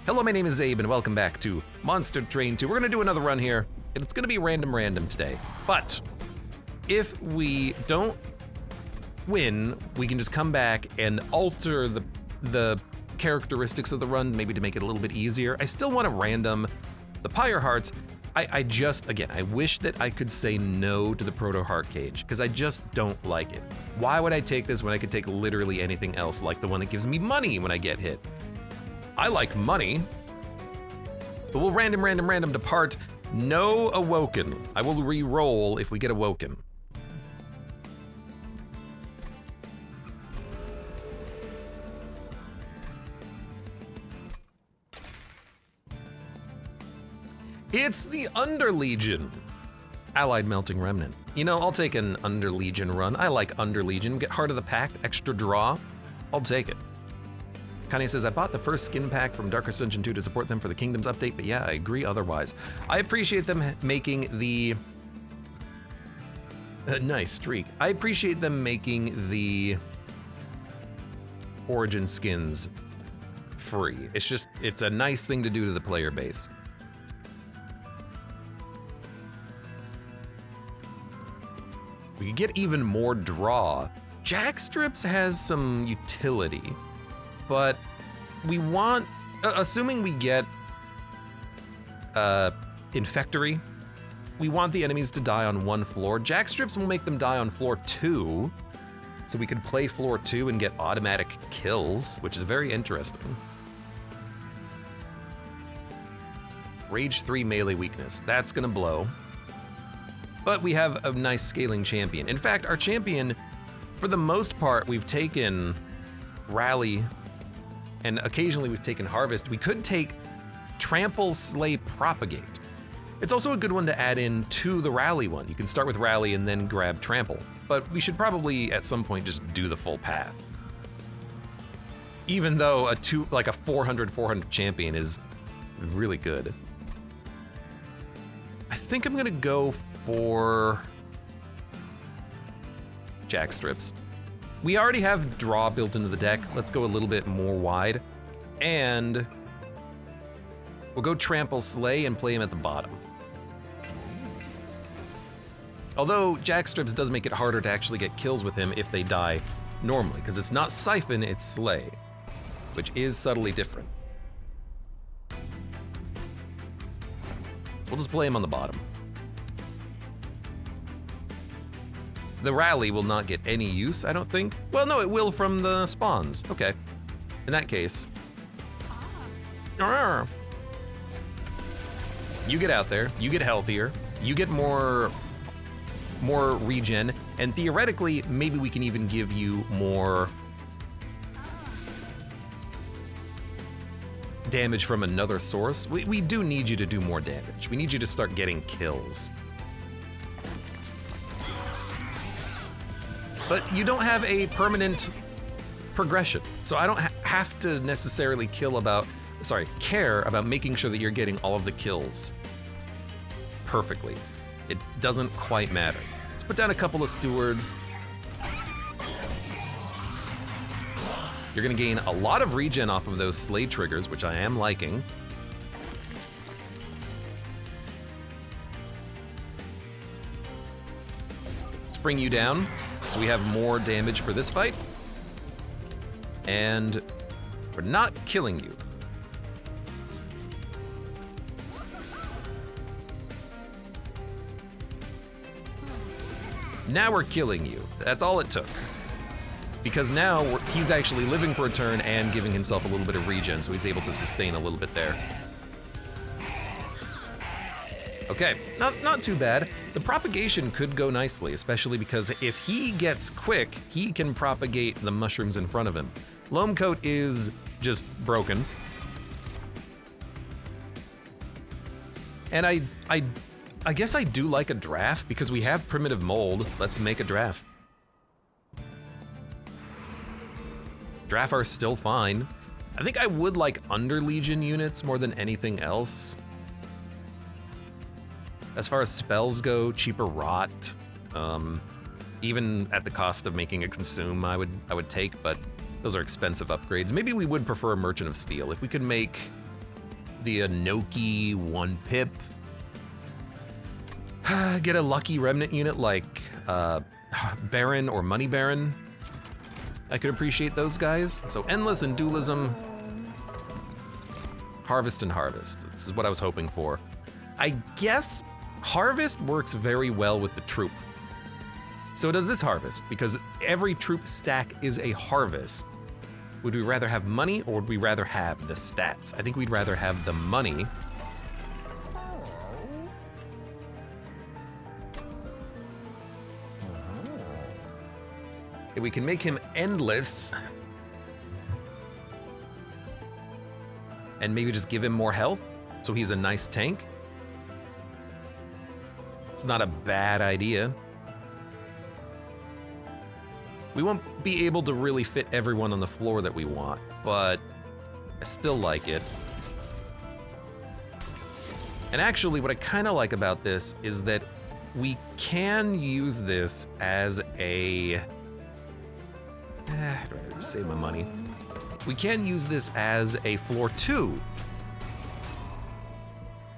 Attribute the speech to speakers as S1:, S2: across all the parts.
S1: Hello, my name is Abe, and welcome back to Monster Train 2. We're gonna do another run here, and it's gonna be random today. But if we don't win, we can just come back and alter the characteristics of the run, maybe to make it a little bit easier. I still want to random the Pyre hearts. I wish that I could say no to the Proto Heart Cage, because I just don't like it. Why would I take this when I could take literally anything else, like the one that gives me money when I get hit? I like money. But we'll random depart. No awoken. I will re-roll if we get awoken. It's the Underlegion. Allied Melting Remnant. You know, I'll take an Underlegion run. I like Underlegion. Get Heart of the Pact, extra draw. I'll take it. Kanye says, I bought the first skin pack from Dark Ascension 2 to support them for the Kingdoms update, but yeah, I agree otherwise. I appreciate them making the... nice streak. I appreciate them making the Origin skins free. It's a nice thing to do to the player base. We could get even more draw. Jackstrips has some utility, but we want, assuming we get Infectory, we want the enemies to die on one floor. Jackstrips will make them die on floor 2, so we could play floor 2 and get automatic kills, which is very interesting. Rage 3 melee weakness, that's gonna blow. But we have a nice scaling champion. In fact, our champion, for the most part, we've taken Rally, and occasionally we've taken Harvest. We could take Trample, Slay, Propagate. It's also a good one to add in to the Rally one. You can start with Rally and then grab Trample. But we should probably, at some point, just do the full path. Even though a 400 champion is really good. I think I'm gonna go for Jackstrips. We already have draw built into the deck. Let's go a little bit more wide. And we'll go Trample Slay and play him at the bottom. Although Jackstrips does make it harder to actually get kills with him if they die normally, because it's not Siphon, it's Slay, which is subtly different. We'll just play him on the bottom. The Rally will not get any use, I don't think. Well, no, it will from the spawns. Okay. In that case. You get out there, you get healthier, you get more regen, and theoretically, maybe we can even give you more damage from another source. We do need you to do more damage. We need you to start getting kills. But you don't have a permanent progression. So I don't have to necessarily care about making sure that you're getting all of the kills perfectly. It doesn't quite matter. Let's put down a couple of stewards. You're gonna gain a lot of regen off of those Slay triggers, which I am liking. Let's bring you down. So we have more damage for this fight. And we're not killing you. Now we're killing you. That's all it took. Because now he's actually living for a turn and giving himself a little bit of regen, so he's able to sustain a little bit there. Okay, not too bad. The propagation could go nicely, especially because if he gets quick, he can propagate the mushrooms in front of him. Loam Coat is just broken. And I guess I do like a draft because we have primitive mold. Let's make a draft. Draft are still fine. I think I would like Underlegion units more than anything else. As far as spells go, cheaper Rot, even at the cost of making a Consume, I would take, but those are expensive upgrades. Maybe we would prefer a Merchant of Steel. If we could make the Anoki 1 pip. Get a lucky remnant unit like Baron or Money Baron. I could appreciate those guys. So Endless and Dualism. Harvest and Harvest. This is what I was hoping for. I guess Harvest works very well with the troop. So does this Harvest, because every troop stack is a Harvest. Would we rather have money or would we rather have the stats? I think we'd rather have the money. If we can make him endless and maybe just give him more health so he's a nice tank. It's not a bad idea. We won't be able to really fit everyone on the floor that we want, but I still like it. And actually, what I kind of like about this is that we can use this as a... I'd rather just save my money. We can use this as a floor 2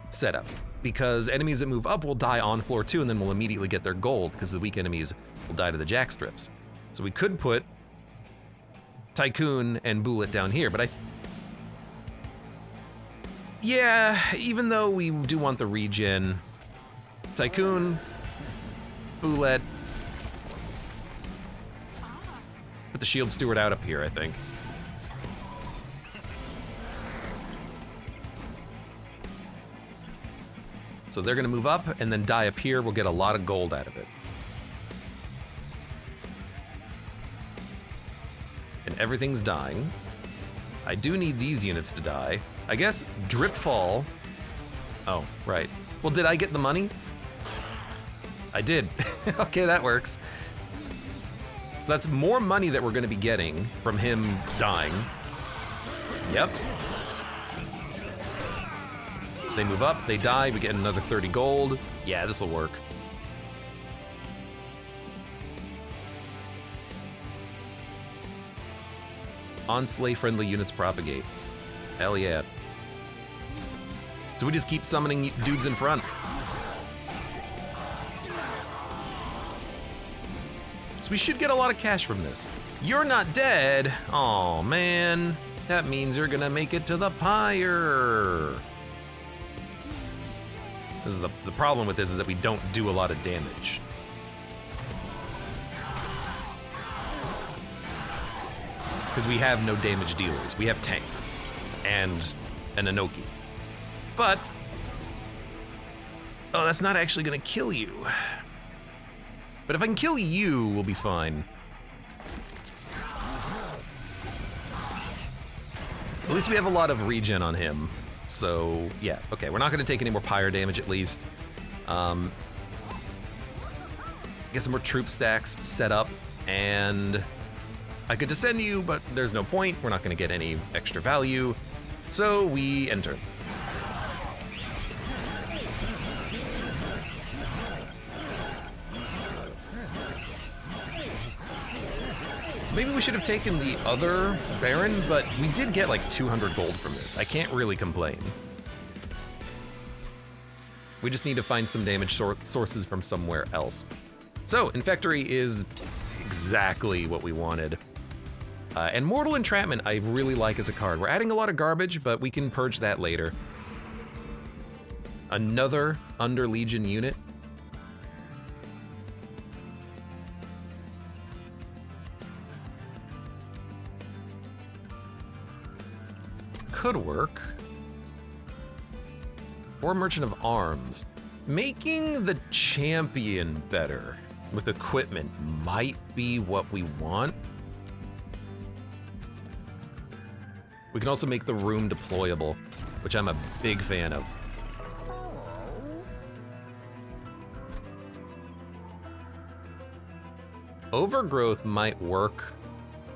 S1: setup, because enemies that move up will die on floor 2 and then will immediately get their gold, because the weak enemies will die to the jack strips. So we could put Tycoon and Bullet down here, but yeah, even though we do want the regen, Tycoon, Bullet, put the Shield Steward out up here, I think. So they're gonna move up and then die up here. We'll get a lot of gold out of it. And everything's dying. I do need these units to die. I guess Dripfall. Oh, right. Well, did I get the money? I did. Okay, that works. So that's more money that we're gonna be getting from him dying. Yep. They move up, they die, we get another 30 gold. Yeah, this'll work. On sleigh-friendly units propagate. Hell yeah. So we just keep summoning dudes in front. So we should get a lot of cash from this. You're not dead. Aw, man. That means you're gonna make it to the Pyre. This is the problem with this is that we don't do a lot of damage. Because we have no damage dealers. We have tanks and an Anoki. But, oh, that's not actually gonna kill you. But if I can kill you, we'll be fine. At least we have a lot of regen on him. So, yeah, okay, we're not gonna take any more Pyre damage at least. Get some more troop stacks set up, and I could descend you, but there's no point. We're not gonna get any extra value. So we enter. So maybe we should have taken the other Baron, but we did get like 200 gold from this. I can't really complain. We just need to find some damage sources from somewhere else. So, Infectory is exactly what we wanted. And Mortal Entrapment I really like as a card. We're adding a lot of garbage, but we can purge that later. Another Under Legion unit. Could work. Or Merchant of Arms. Making the champion better with equipment might be what we want. We can also make the room deployable, which I'm a big fan of. Overgrowth might work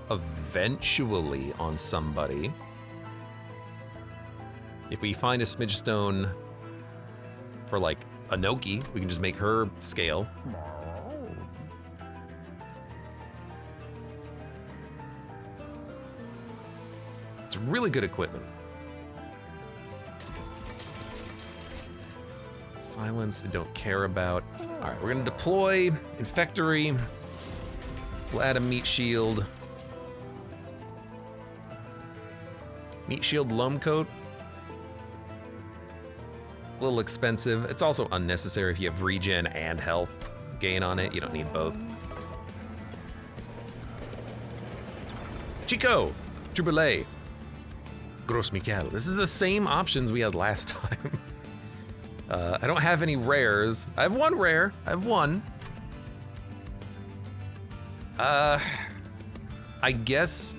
S1: eventually on somebody. If we find a smidge stone for like Anoki, we can just make her scale. It's really good equipment. Silence, I don't care about. All right, we're gonna deploy Infectory. We'll add a Meat Shield. Meat Shield Loam Coat. A little expensive. It's also unnecessary if you have regen and health gain on it. You don't need both. Chico, Troubalet, Gros Miquel. This is the same options we had last time. I don't have any rares. I have one rare. I have one. I guess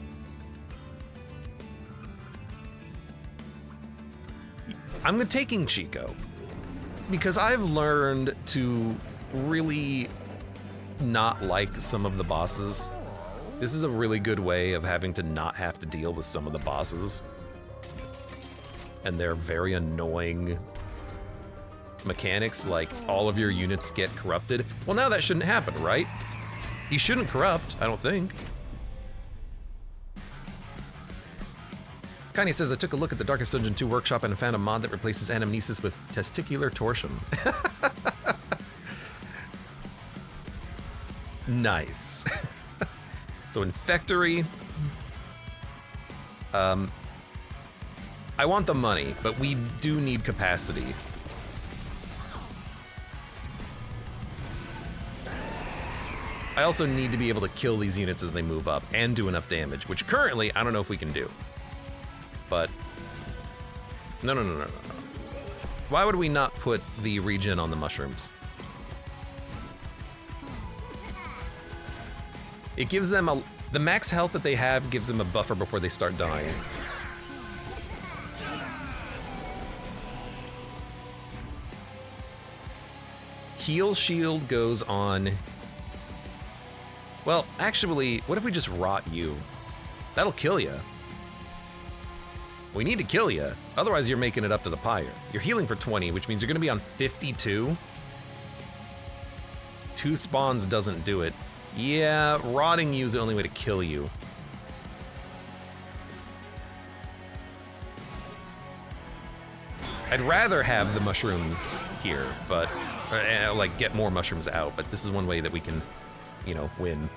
S1: I'm taking Chico because I've learned to really not like some of the bosses. This is a really good way of having to not have to deal with some of the bosses. And they're very annoying mechanics, like all of your units get corrupted. Well, now that shouldn't happen, right? He shouldn't corrupt, I don't think. Kanye says, I took a look at the Darkest Dungeon 2 workshop and found a mod that replaces anamnesis with testicular torsion. Nice. So Infectory. I want the money, but we do need capacity. I also need to be able to kill these units as they move up and do enough damage, which currently I don't know if we can do. But no. Why would we not put the regen on the mushrooms? It gives them the max health that they have gives them a buffer before they start dying. Heal shield goes on. Well, actually, what if we just rot you? That'll kill you. We need to kill you, otherwise you're making it up to the Pyre. You're healing for 20, which means you're gonna be on 52. 2 spawns doesn't do it. Yeah, rotting you is the only way to kill you. I'd rather have the mushrooms here, but, like, get more mushrooms out, but this is one way that we can, you know, win.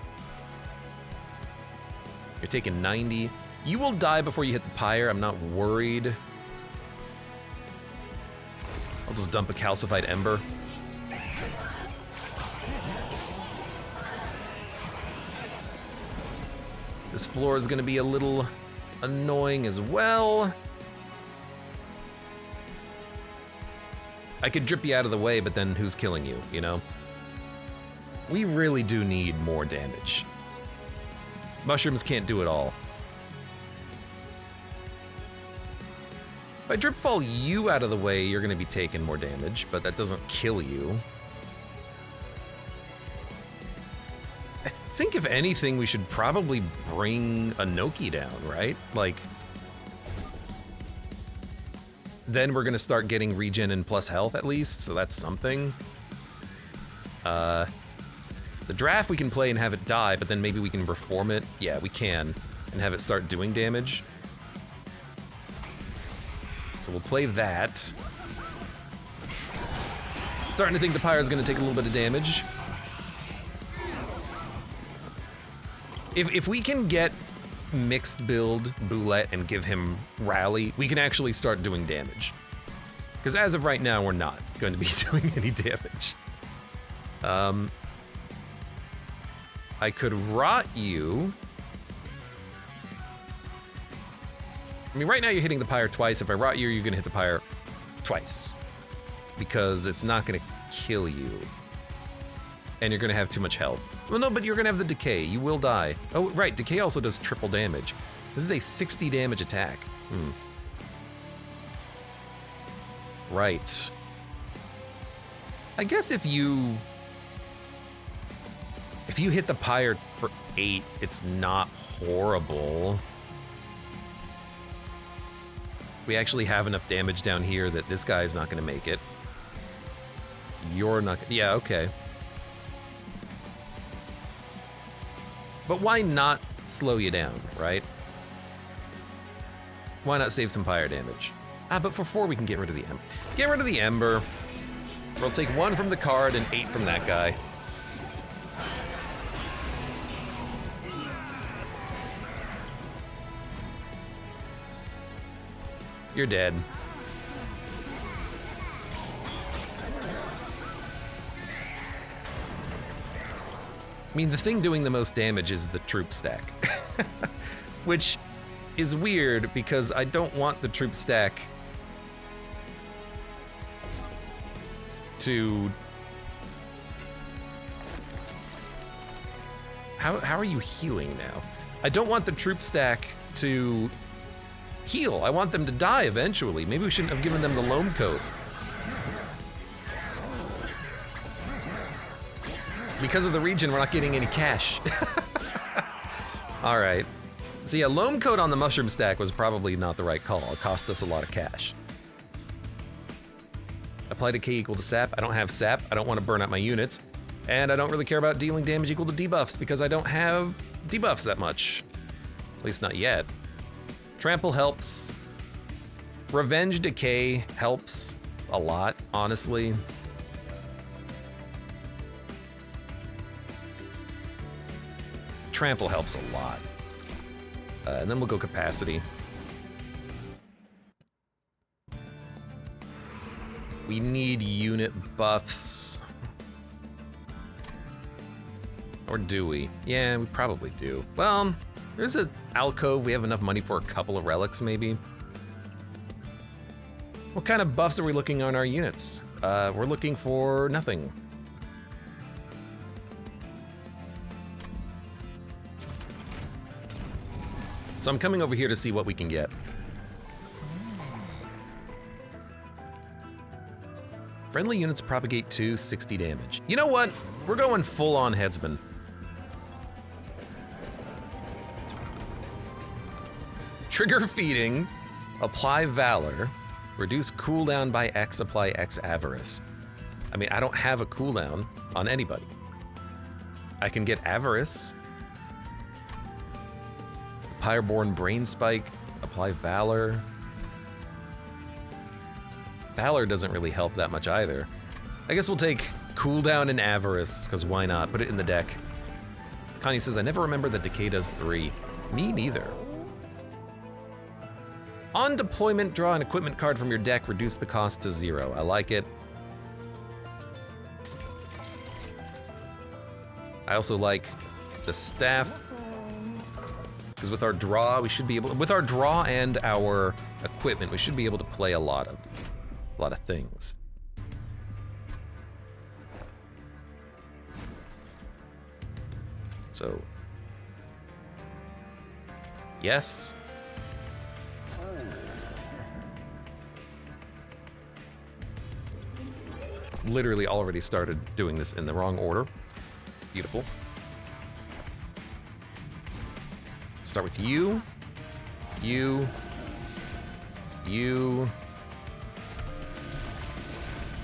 S1: You're taking 90. You will die before you hit the Pyre, I'm not worried. I'll just dump a calcified ember. This floor is gonna be a little annoying as well. I could drip you out of the way, but then who's killing you, you know? We really do need more damage. Mushrooms can't do it all. If I drip fall you out of the way, you're gonna be taking more damage, but that doesn't kill you. I think if anything, we should probably bring Inoki down, right? Like, then we're gonna start getting regen and plus health at least, so that's something. The draft we can play and have it die, but then maybe we can reform it. Yeah, we can, and have it start doing damage. So we'll play that. Starting to think the Pyre is gonna take a little bit of damage. If we can get mixed build Boulette and give him rally, we can actually start doing damage. Because as of right now, we're not going to be doing any damage. I could rot you. I mean, right now you're hitting the Pyre twice. If I rot you, you're gonna hit the Pyre twice. Because it's not gonna kill you. And you're gonna have too much health. Well, no, but you're gonna have the decay. You will die. Oh, right, decay also does triple damage. This is a 60 damage attack. Right. I guess if you hit the Pyre for 8, it's not horrible. We actually have enough damage down here that this guy's not gonna make it. You're not, yeah, okay. But why not slow you down, right? Why not save some Pyre damage? Ah, but for 4 we can get rid of the Ember. Get rid of the Ember. We'll take 1 from the card and 8 from that guy. You're dead. I mean, the thing doing the most damage is the troop stack. Which is weird because I don't want the troop stack to... How are you healing now? I don't want the troop stack to heal. I want them to die eventually. Maybe we shouldn't have given them the loam coat. Because of the region, we're not getting any cash. All right. So yeah, loam coat on the mushroom stack was probably not the right call. It cost us a lot of cash. Apply decay equal to sap. I don't have sap. I don't want to burn out my units. And I don't really care about dealing damage equal to debuffs because I don't have debuffs that much. At least not yet. Trample helps. Revenge decay helps a lot, honestly. Trample helps a lot. And then we'll go capacity. We need unit buffs. Or do we? Yeah, we probably do. Well, there's an alcove we have enough money for a couple of relics, maybe. What kind of buffs are we looking on our units? We're looking for nothing. So I'm coming over here to see what we can get. Friendly units propagate 60 damage. You know what? We're going full on Headsman. Trigger feeding, apply Valor, reduce cooldown by X, apply X Avarice. I mean, I don't have a cooldown on anybody. I can get Avarice. Pyreborn Brain Spike, apply Valor. Valor doesn't really help that much either. I guess we'll take cooldown and Avarice, because why not? Put it in the deck. Connie says, I never remember that Decay does 3. Me neither. On deployment, draw an equipment card from your deck, reduce the cost to 0. I like it. I also like the staff. Because with our draw, we should be able, with our draw and our equipment, we should be able to play a lot of things. So, yes. Literally already started doing this in the wrong order. Beautiful. Start with you,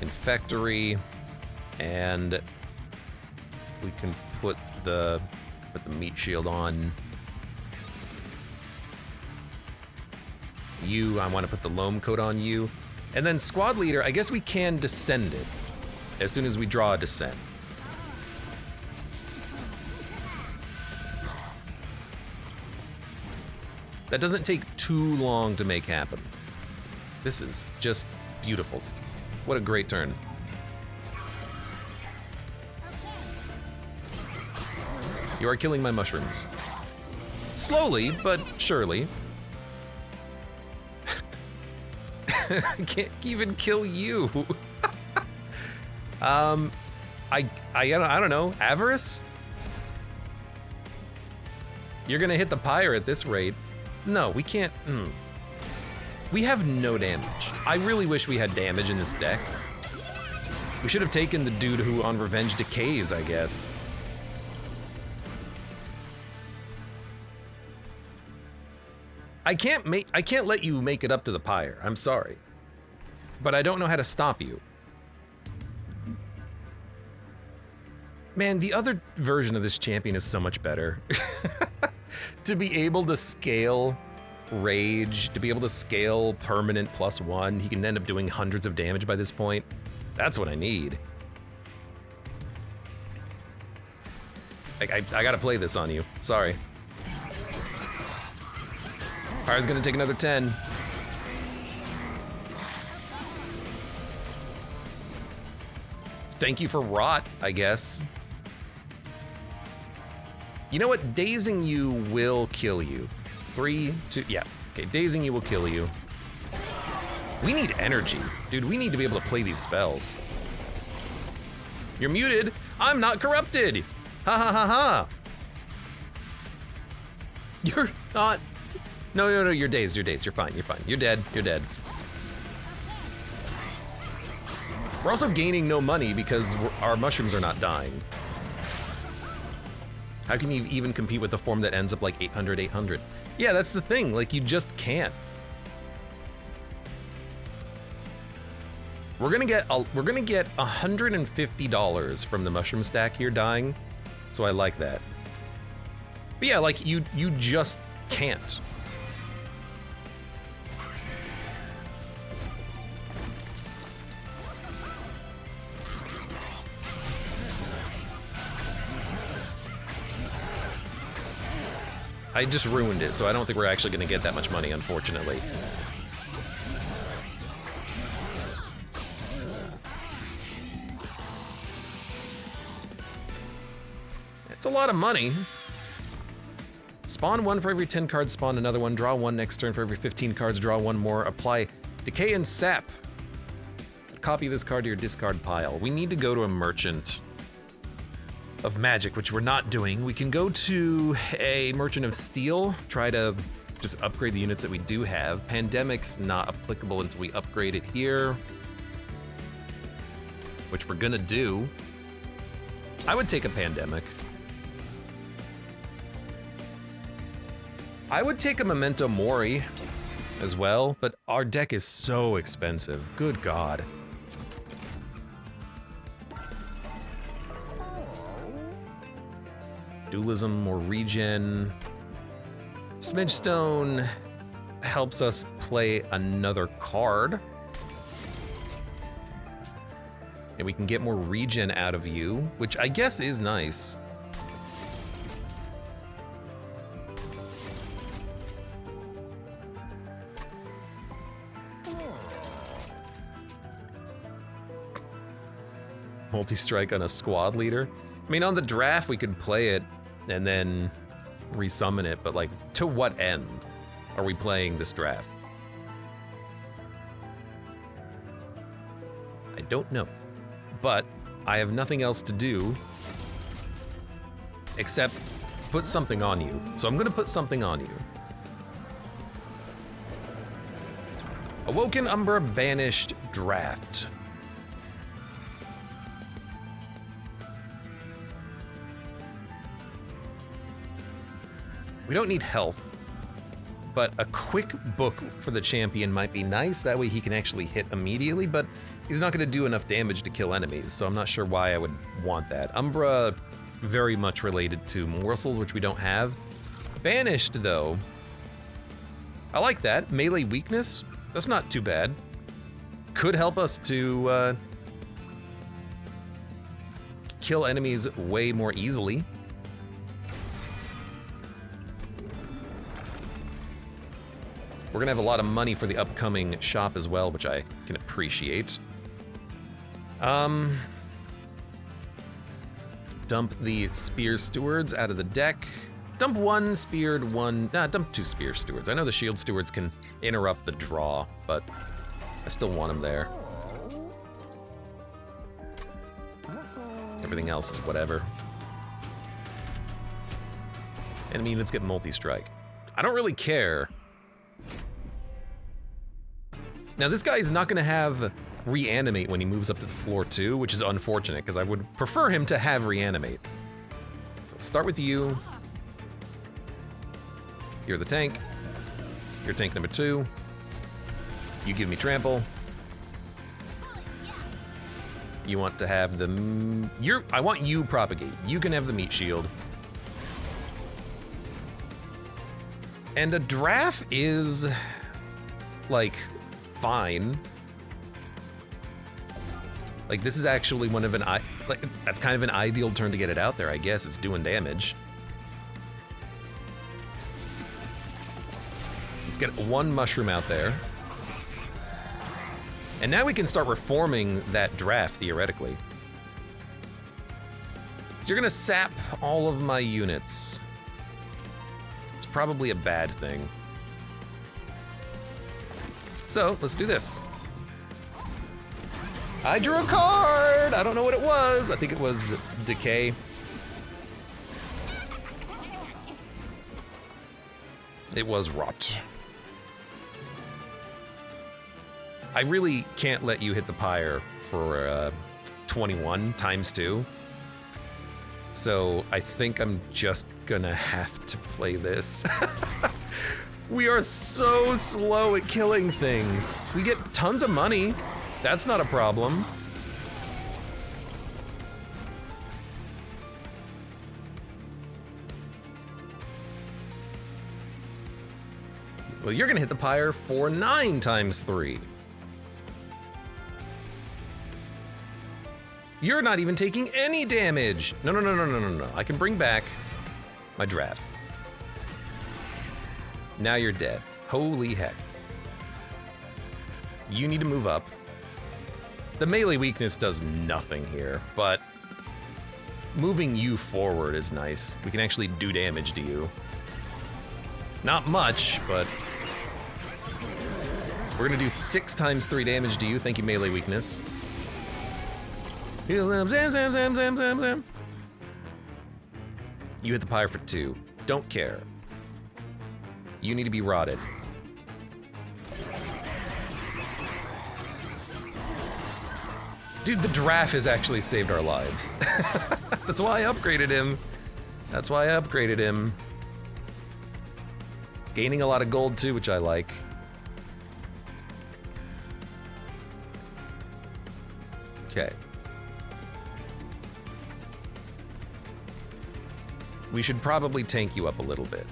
S1: Infectory, and we can put the meat shield on. You, I want to put the loam coat on you. And then squad leader, I guess we can descend it as soon as we draw a descent. That doesn't take too long to make happen. This is just beautiful. What a great turn. You are killing my mushrooms. Slowly, but surely. I can't even kill you. I don't know. Avarice? You're gonna hit the Pyre at this rate. No, we can't. We have no damage. I really wish we had damage in this deck. We should have taken the dude who on Revenge decays, I guess. I can't let you make it up to the Pyre. I'm sorry. But I don't know how to stop you. Man, the other version of this champion is so much better. To be able to scale Rage, to be able to scale permanent +1, he can end up doing hundreds of damage by this point. That's what I need. I gotta play this on you. Sorry. Pyre's gonna take another 10. Thank you for rot, I guess. You know what? Dazing you will kill you. 3, 2, yeah. Okay, dazing you will kill you. We need energy. Dude, we need to be able to play these spells. You're muted. I'm not corrupted. Ha ha ha ha. You're not. No, you're dazed, you're dazed. You're fine, you're fine. You're dead, you're dead. We're also gaining no money because our mushrooms are not dying. How can you even compete with a form that ends up like 800, 800? Yeah, that's the thing, like you just can't. We're gonna get $150 from the mushroom stack here dying, so I like that. But yeah, like you just can't. I just ruined it, so I don't think we're actually gonna get that much money, unfortunately. It's a lot of money. Spawn one for every 10 cards, spawn another one, draw one next turn for every 15 cards, draw one more, apply Decay and Sap. Copy this card to your discard pile. We need to go to a merchant of magic, which we're not doing. We can go to a merchant of steel, try to just upgrade the units that we do have. Pandemic's not applicable until we upgrade it here, which we're gonna do. I would take a pandemic. I would take a Memento Mori as well, but our deck is so expensive. Good God. Dualism or regen. Smidgestone helps us play another card. And we can get more regen out of you, which I guess is nice. Multi-strike on a squad leader. I mean, on the draft, we could play it and then resummon it, but like, to what end are we playing this draft? I don't know, but I have nothing else to do except put something on you. So I'm gonna put something on you. Awoken Umbra Banished Draft. We don't need health, but a quick book for the champion might be nice. That way he can actually hit immediately, but he's not gonna do enough damage to kill enemies, so I'm not sure why I would want that. Umbra, very much related to morsels, which we don't have. Banished, though. I like that. Melee weakness, that's not too bad. Could help us to kill enemies way more easily. We're gonna have a lot of money for the upcoming shop as well, which I can appreciate. Dump the Spear Stewards out of the deck. Dump one Speared, dump two Spear Stewards. I know the Shield Stewards can interrupt the draw, but I still want them there. Everything else is whatever. Enemy units get multi-strike. I don't really care. Now this guy is not gonna have reanimate when he moves up to the floor too, which is unfortunate because I would prefer him to have reanimate. So start with you. You're the tank. You're tank number 2. You give me trample. You want to have the, I want you propagate. You can have the meat shield. And a draft is like fine. Like, this is actually one of that's kind of an ideal turn to get it out there, I guess. It's doing damage. Let's get one mushroom out there. And now we can start reforming that draft, theoretically. So you're gonna sap all of my units. It's probably a bad thing. So, let's do this. I drew a card! I don't know what it was. I think it was Decay. It was Rot. I really can't let you hit the Pyre for 21 times 2. So I think I'm just gonna have to play this. We are so slow at killing things. We get tons of money. That's not a problem. Well, you're gonna hit the Pyre for 9 times 3. You're not even taking any damage. No. I can bring back my draft. Now you're dead. Holy heck. You need to move up. The melee weakness does nothing here, but moving you forward is nice. We can actually do damage to you. Not much, but we're gonna do 6 times 3 damage to you. Thank you, melee weakness. Heal them, zam. You hit the Pyre for 2. Don't care. You need to be rotted. Dude, the draft has actually saved our lives. That's why I upgraded him. Gaining a lot of gold too, which I like. Okay. We should probably tank you up a little bit.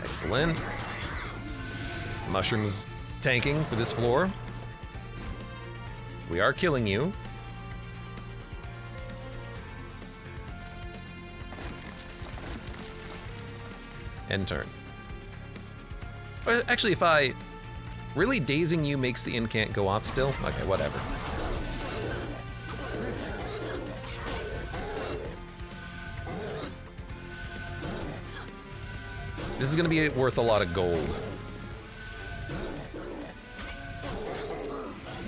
S1: Excellent. Mushrooms tanking for this floor. We are killing you. End turn. Actually, if I... Really dazing you makes the incant go off still? Okay, whatever. This is gonna be worth a lot of gold.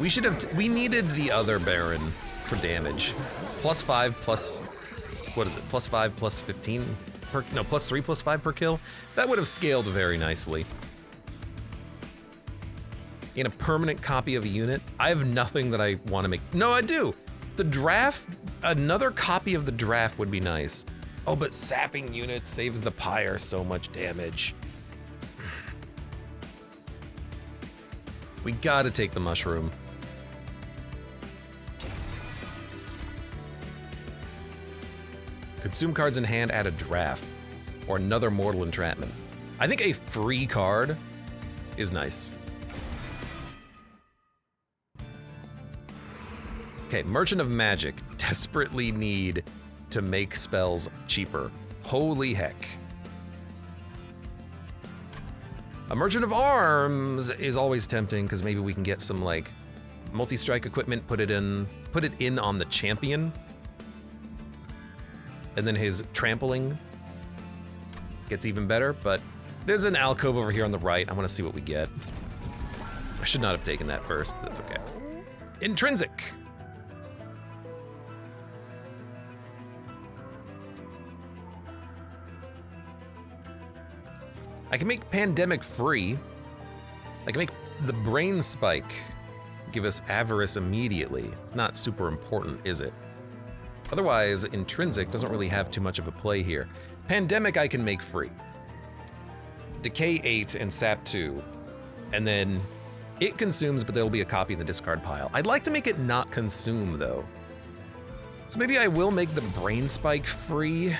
S1: We needed the other Baron for damage. +5 plus, what is it? +5 plus 15 per, no, +3 plus 5 per kill. That would have scaled very nicely. In a permanent copy of a unit, I have nothing that I want to make. No, I do. The draft, another copy of the draft would be nice. Oh, but sapping units saves the Pyre so much damage. We gotta take the mushroom. Consume cards in hand, add a draft. Or another mortal entrapment. I think a free card is nice. Okay, Merchant of Magic. Desperately need to make spells cheaper. Holy heck. A Merchant of Arms is always tempting because maybe we can get some like multi-strike equipment, put it in on the champion. And then his trampling gets even better, but there's an alcove over here on the right. I want to see what we get. I should not have taken that first. That's okay. Intrinsic. I can make Pandemic free. I can make the Brain Spike give us Avarice immediately. It's not super important, is it? Otherwise, Intrinsic doesn't really have too much of a play here. Pandemic I can make free. Decay 8 and Sap 2. And then it consumes, but there'll be a copy in the discard pile. I'd like to make it not consume, though. So maybe I will make the Brain Spike free.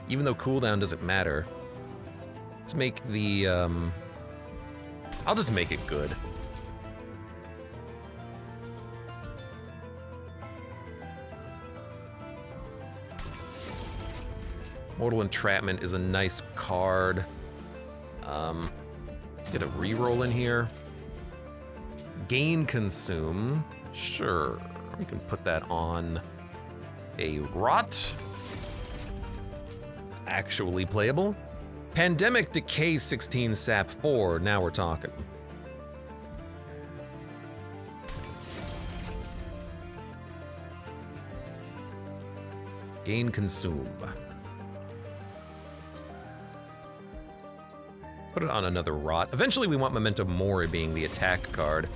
S1: even though cooldown doesn't matter. Let's make the, I'll just make it good. Mortal Entrapment is a nice card. Let's get a reroll in here. Gain Consume, sure. We can put that on a Rot. Actually playable. Pandemic Decay 16 Sap 4, now we're talking. Gain Consume. Put it on another Rot. Eventually we want Memento Mori being the attack card.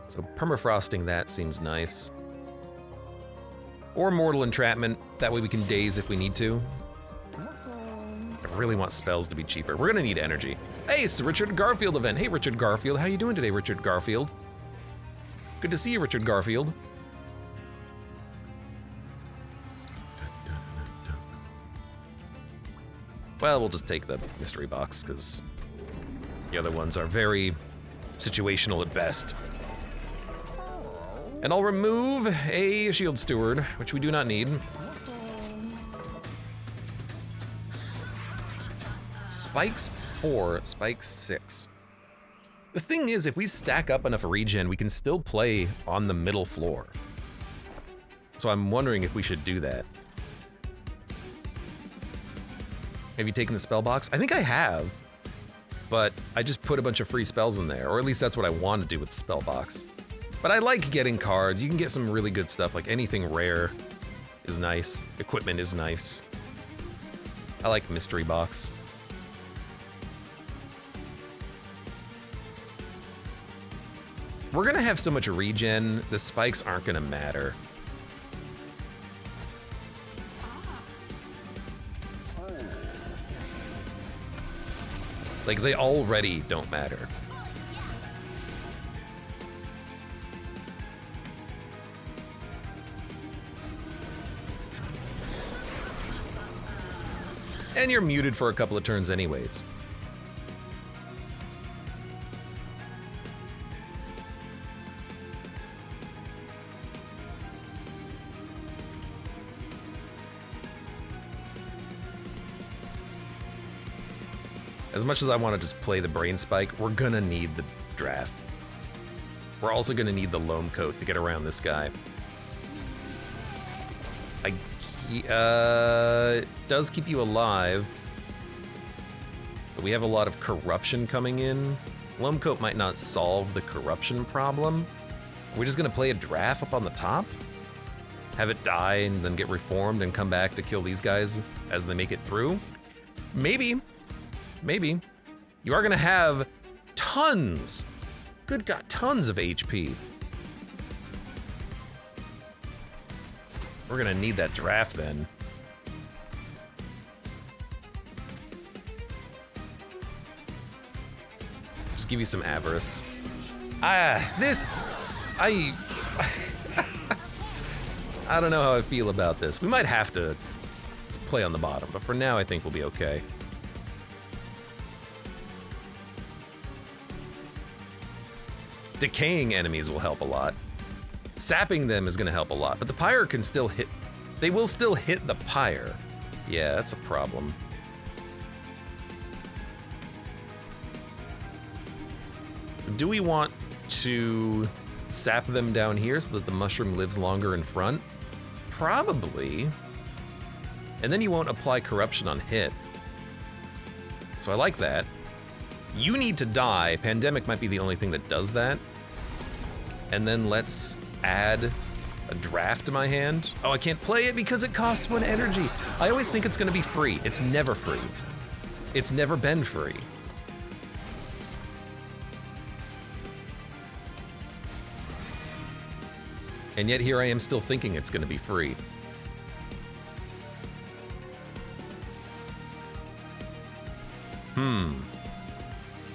S1: So permafrosting that seems nice. Or Mortal Entrapment, that way we can daze if we need to. I really want spells to be cheaper. We're gonna need energy. Hey, it's the Richard Garfield event. Hey, Richard Garfield, how you doing today, Richard Garfield? Good to see you, Richard Garfield. Well, we'll just take the mystery box, because the other ones are very situational at best. And I'll remove a Shield Steward, which we do not need. Spikes 4, Spikes 6. The thing is, if we stack up enough regen, we can still play on the middle floor. So I'm wondering if we should do that. Have you taken the spell box? I think I have, but I just put a bunch of free spells in there, or at least that's what I want to do with the spell box. But I like getting cards. You can get some really good stuff, like anything rare is nice. Equipment is nice. I like mystery box. We're gonna have so much regen, the spikes aren't gonna matter. Like, they already don't matter. And you're muted for a couple of turns anyways. As much as I want to just play the Brain Spike, we're gonna need the draft. We're also gonna need the Loam Coat to get around this guy. It does keep you alive, but we have a lot of corruption coming in. Loam Coat might not solve the corruption problem. We're just gonna play a draft up on the top, have it die and then get reformed and come back to kill these guys as they make it through. Maybe. Maybe. You are gonna have tons, good God, tons of HP. We're gonna need that draft then. Just give you some avarice. I don't know how I feel about this. We might have to play on the bottom, but for now I think we'll be okay. Decaying enemies will help a lot. Sapping them is gonna help a lot, but the Pyre can still hit. They will still hit the Pyre. Yeah, that's a problem. So do we want to sap them down here so that the mushroom lives longer in front? Probably. And then you won't apply corruption on hit. So I like that. You need to die. Pandemic might be the only thing that does that. And then let's add a draft to my hand. Oh, I can't play it because it costs 1 energy. I always think it's gonna be free. It's never free. It's never been free. And yet here I am still thinking it's gonna be free.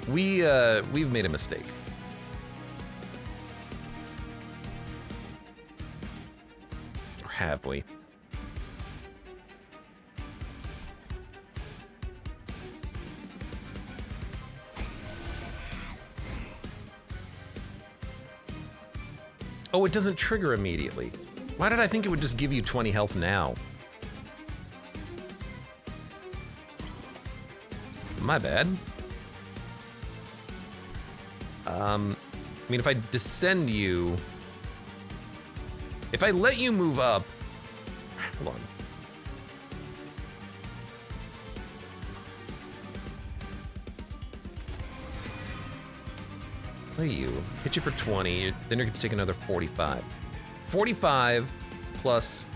S1: We've made a mistake. Or have we? Oh, it doesn't trigger immediately. Why did I think it would just give you 20 health now? My bad. I mean, if I descend you... If I let you move up... Hold on. Play you. Hit you for 20, then you're going to take another 45. 45 plus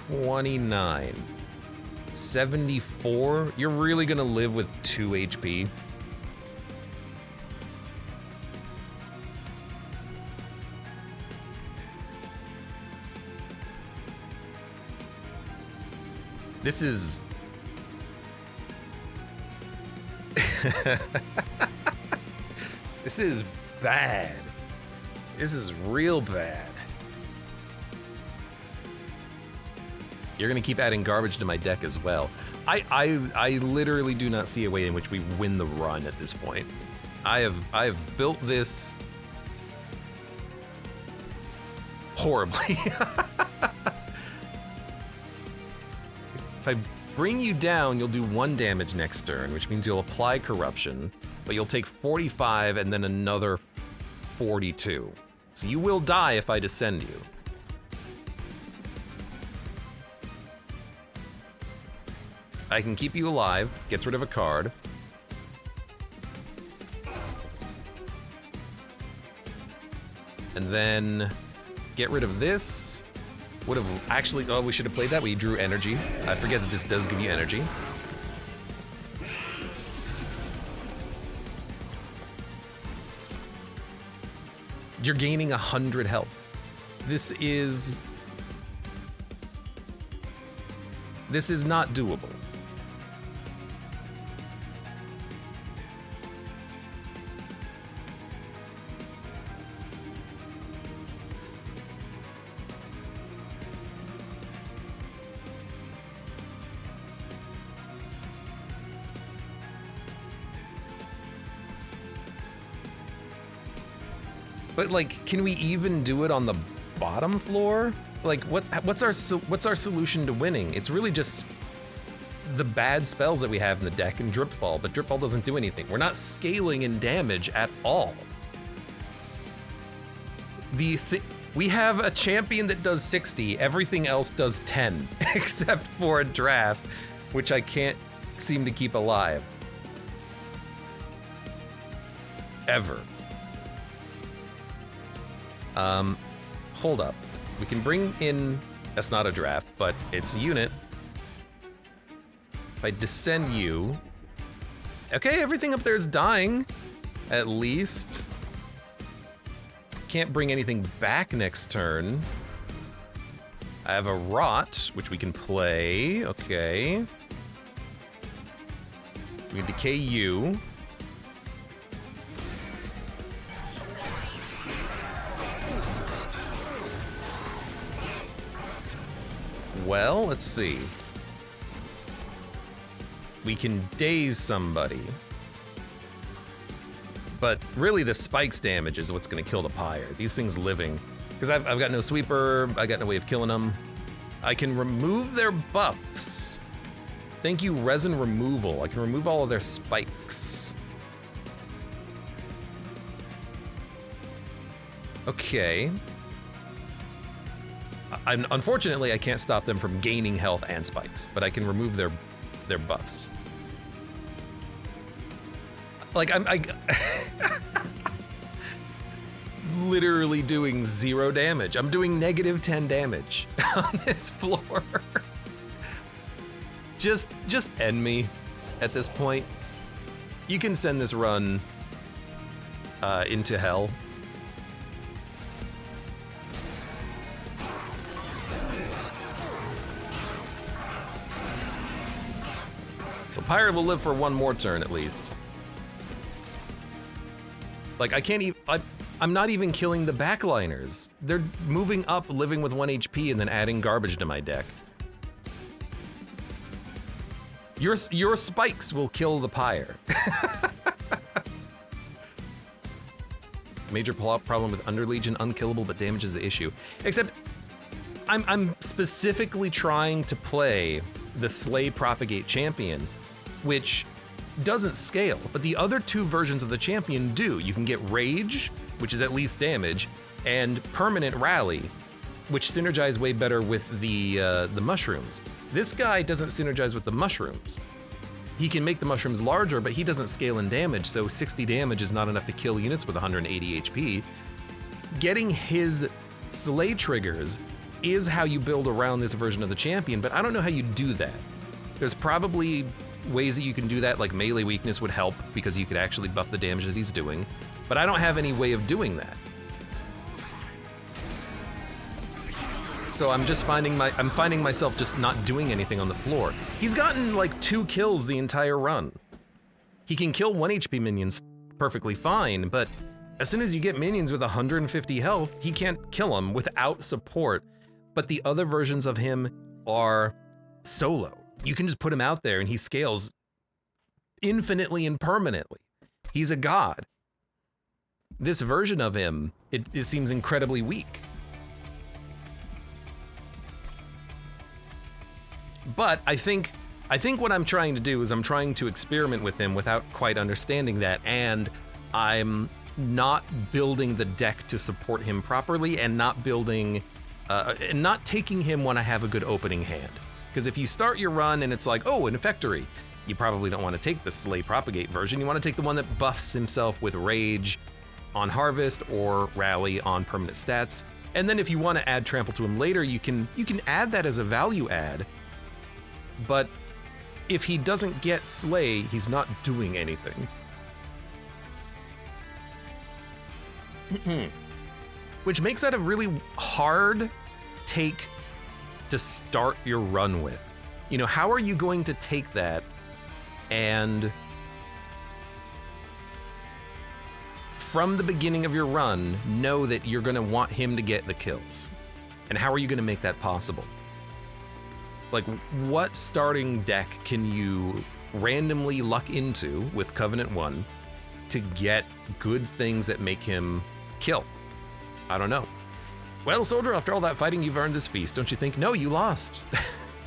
S1: 29. 74? You're really going to live with 2 HP? This is... This is bad. This is real bad. You're gonna keep adding garbage to my deck as well. I literally do not see a way in which we win the run at this point. I have built this horribly. If I bring you down, you'll do 1 damage next turn, which means you'll apply corruption, but you'll take 45 and then another 42. So you will die if I descend you. I can keep you alive, gets rid of a card. And then get rid of this. Would have actually, oh, we should have played that. We drew energy. I forget that this does give you energy. You're gaining 100 health. This is not doable. But like, can we even do it on the bottom floor? Like, what's our solution to winning? It's really just the bad spells that we have in the deck and Dripfall, but Dripfall doesn't do anything. We're not scaling in damage at all. We have a champion that does 60, everything else does 10, except for a draft, which I can't seem to keep alive. Ever. Hold up. We can bring in, that's not a draft, but it's a unit. If I descend you, okay, everything up there is dying, at least. Can't bring anything back next turn. I have a Rot, which we can play, okay. We can decay you. Well, let's see. We can daze somebody. But really the spikes damage is what's gonna kill the Pyre. These things living. Because I've got no sweeper, I got no way of killing them. I can remove their buffs. Thank you, resin removal. I can remove all of their spikes. Okay. Unfortunately, I can't stop them from gaining health and spikes, but I can remove their buffs. Like, I literally doing 0 damage. I'm doing -10 damage on this floor. Just end me at this point. You can send this run into hell. The Pyre will live for 1 more turn at least. Like, I can't even, I'm not even killing the backliners. They're moving up, living with 1 HP, and then adding garbage to my deck. Your spikes will kill the Pyre. Major problem with Underlegion, unkillable, but damage is the issue. Except, I'm specifically trying to play the Slay Propagate champion, which doesn't scale, but the other two versions of the champion do. You can get Rage, which is at least damage, and Permanent Rally, which synergize way better with the mushrooms. This guy doesn't synergize with the mushrooms. He can make the mushrooms larger, but he doesn't scale in damage, so 60 damage is not enough to kill units with 180 HP. Getting his Slay triggers is how you build around this version of the champion, but I don't know how you do that. There's probably ways that you can do that, like melee weakness would help because you could actually buff the damage that he's doing, but I don't have any way of doing that. So I'm finding myself just not doing anything on the floor. He's gotten like 2 kills the entire run. He can kill 1 HP minions perfectly fine, but as soon as you get minions with 150 health, he can't kill them without support. But the other versions of him are solo. You can just put him out there and he scales infinitely and permanently. He's a god. This version of him, it seems incredibly weak. But I think what I'm trying to do is I'm trying to experiment with him without quite understanding that, and I'm not building the deck to support him properly, and not building, and not taking him when I have a good opening hand. Because if you start your run and it's like, oh, an Effectory, you probably don't want to take the Slay Propagate version. You want to take the one that buffs himself with Rage on Harvest or Rally on permanent stats. And then if you want to add Trample to him later, you can add that as a value add. But if he doesn't get Slay, he's not doing anything. Which makes that a really hard take to start your run with. You know, how are you going to take that and from the beginning of your run know that you're going to want him to get the kills? And how are you going to make that possible? Like, what starting deck can you randomly luck into with Covenant 1 to get good things that make him kill? I don't know. Well, soldier, after all that fighting, you've earned this feast, don't you think? No, you lost.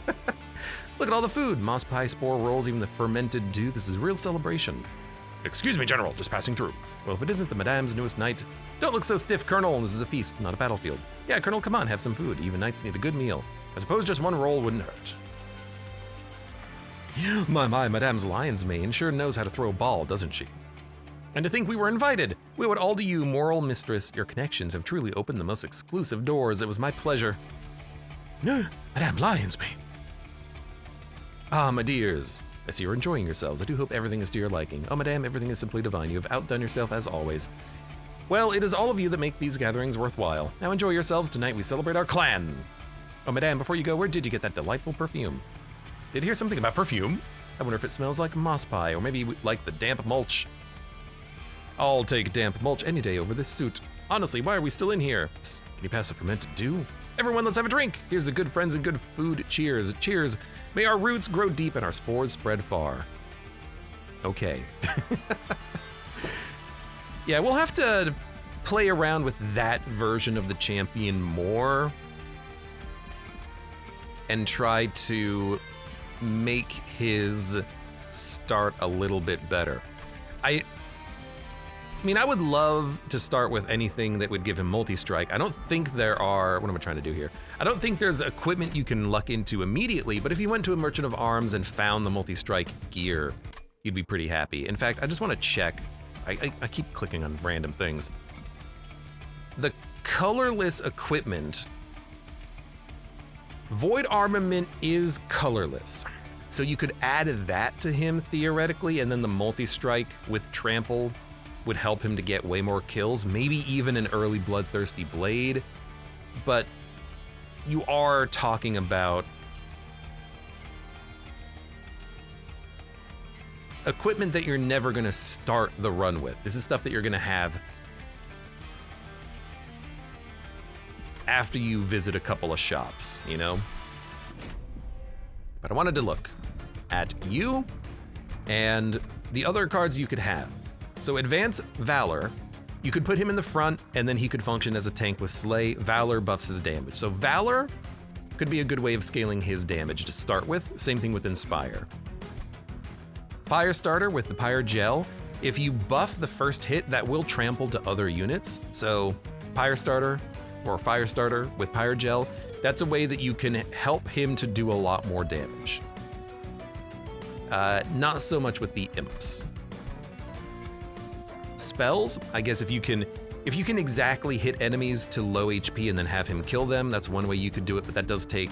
S1: Look at all the food. Moss pie, spore rolls, even the fermented dew. This is a real celebration. Excuse me, General, just passing through. Well, if it isn't the Madame's newest knight, don't look so stiff, Colonel. This is a feast, not a battlefield. Yeah, Colonel, come on, have some food. Even knights need a good meal. I suppose just one roll wouldn't hurt. My, Madame's lion's mane sure knows how to throw a ball, doesn't she? And to think we were invited. We would all to you, moral mistress. Your connections have truly opened the most exclusive doors. It was my pleasure. Madame Lion's mane. Ah, my dears. I see you're enjoying yourselves. I do hope everything is to your liking. Oh, Madame, everything is simply divine. You have outdone yourself as always. Well, it is all of you that make these gatherings worthwhile. Now enjoy yourselves. Tonight we celebrate our clan. Oh, Madame, before you go, where did you get that delightful perfume? Did you hear something about perfume? I wonder if it smells like moss pie, or maybe like the damp mulch. I'll take damp mulch any day over this suit. Honestly, why are we still in here? Psst, can you pass the fermented dew? Everyone, let's have a drink. Here's to good friends and good food. Cheers. Cheers. May our roots grow deep and our spores spread far. Okay. Yeah, we'll have to play around with that version of the champion more and try to make his start a little bit better. I mean, I would love to start with anything that would give him multi-strike. I don't think there are, what am I trying to do here? I don't think there's equipment you can luck into immediately, but if you went to a Merchant of Arms and found the multi-strike gear, you'd be pretty happy. In fact, I just want to check. I keep clicking on random things. The colorless equipment, Void Armament is colorless. So you could add that to him theoretically, and then the multi-strike with Trample would help him to get way more kills, maybe even an early Bloodthirsty Blade. But you are talking about equipment that you're never gonna start the run with. This is stuff that you're gonna have after you visit a couple of shops, you know? But I wanted to look at you and the other cards you could have. So Advance Valor You could put him in the front, and then he could function as a tank with Slay. Valor buffs his damage. So Valor could be a good way of scaling his damage to start with. Same thing with Inspire. Firestarter with the Pyre Gel. If you buff the first hit, that will trample to other units. So Firestarter or Firestarter with Pyre Gel, that's a way that you can help him to do a lot more damage. Not so much with the imps. Spells, I guess if you can exactly hit enemies to low HP and then have him kill them, that's one way you could do it, but that does take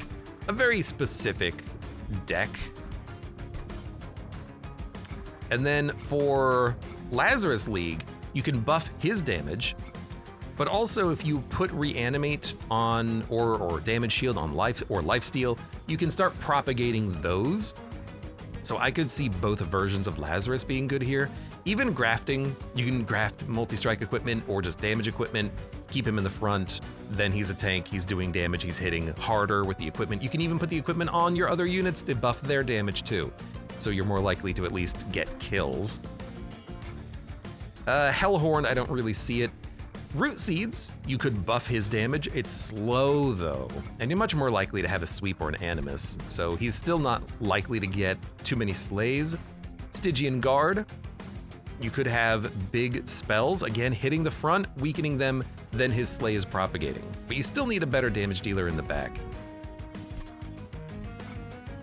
S1: a very specific deck. And then for Lazarus League, you can buff his damage, but also if you put Reanimate on or Damage Shield on life or Lifesteal, you can start propagating those. So I could see both versions of Lazarus being good here. Even grafting, you can graft multi-strike equipment or just damage equipment, keep him in the front, then he's a tank, he's doing damage, he's hitting harder with the equipment. You can even put the equipment on your other units to buff their damage too. So you're more likely to at least get kills. Hellhorn, I don't really see it. Root Seeds, you could buff his damage. It's slow though, and you're much more likely to have a sweep or an animus, so he's still not likely to get too many slays. Stygian Guard, you could have big spells, again hitting the front, weakening them, then his slay is propagating. But you still need a better damage dealer in the back.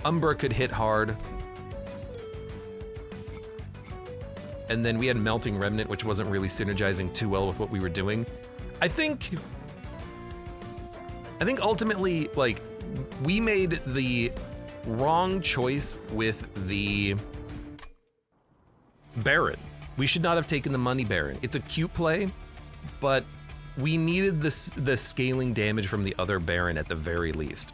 S1: Umbra could hit hard. And then we had Melting Remnant, which wasn't really synergizing too well with what we were doing. I think ultimately, like, we made the wrong choice with the Baron. We should not have taken the Money Baron. It's a cute play, but we needed the scaling damage from the other Baron at the very least.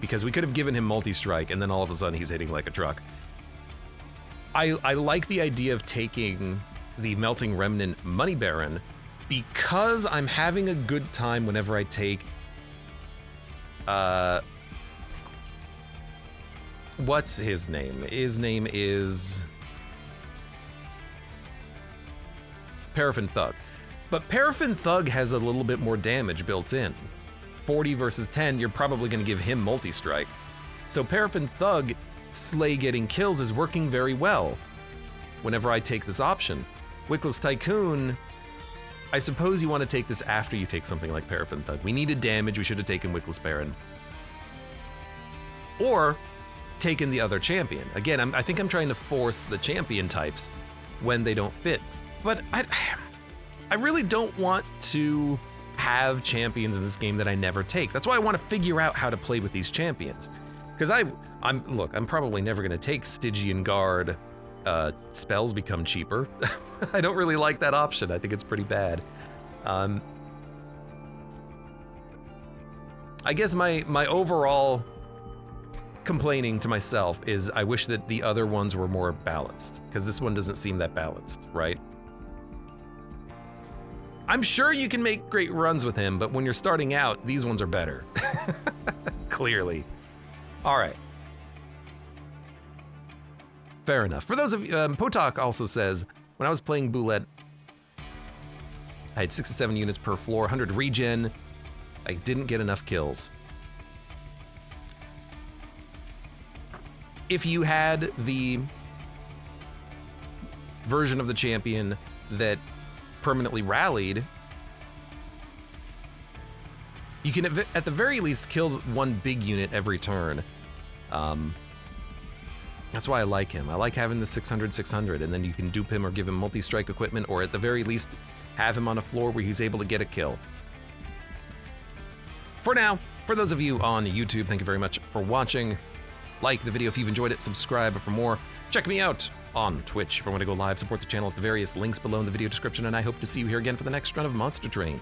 S1: Because we could have given him multi-strike, and then all of a sudden he's hitting like a truck. I like the idea of taking the Melting Remnant Money Baron because I'm having a good time whenever I take what's his name? His name is Paraffin Thug. But Paraffin Thug has a little bit more damage built in. 40 versus 10, you're probably going to give him multi-strike. So Paraffin Thug Slay getting kills is working very well whenever I take this option. Wickless Tycoon, I suppose you want to take this after you take something like Paraffin Thug. We needed damage, we should have taken Wickless Baron. Or taken the other champion. Again, I think I'm trying to force the champion types when they don't fit. But I really don't want to have champions in this game that I never take. That's why I want to figure out how to play with these champions. Because I'm probably never gonna take Stygian Guard. Spells become cheaper. I don't really like that option. I think it's pretty bad. I guess my overall complaining to myself is I wish that the other ones were more balanced, because this one doesn't seem that balanced, right? I'm sure you can make great runs with him, but when you're starting out, these ones are better. Clearly. All right. Fair enough. For those of you, Potok also says, when I was playing Boulette, I had 6 to 7 units per floor, 100 regen. I didn't get enough kills. If you had the version of the champion that permanently rallied, you can at the very least kill one big unit every turn. That's why I like him. I like having the 600, and then you can dupe him or give him multi-strike equipment, or at the very least, have him on a floor where he's able to get a kill. For now, for those of you on YouTube, thank you very much for watching. Like the video if you've enjoyed it, subscribe for more. Check me out on Twitch if I want to go live, support the channel at the various links below in the video description, and I hope to see you here again for the next run of Monster Train.